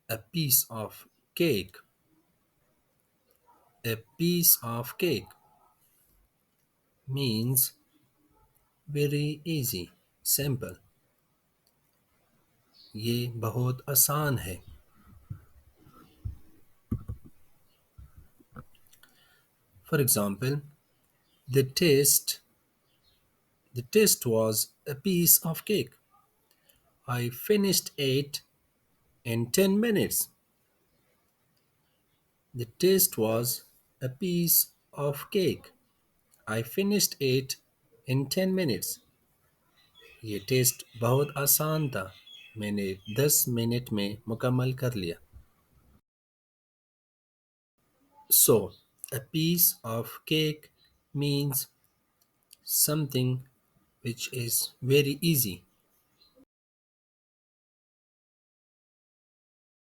A piece of cake. A piece of cake means very easy, simple. ये बहुत आसान है. For example, the taste the taste was a piece of cake. I finished it in 10 minutes. The taste was a piece of cake. I finished it in 10 minutes. ये test बहुत आसान था. मैंने 10 minute में मुकम्मल कर लिया. So, a piece of cake means something which is very easy.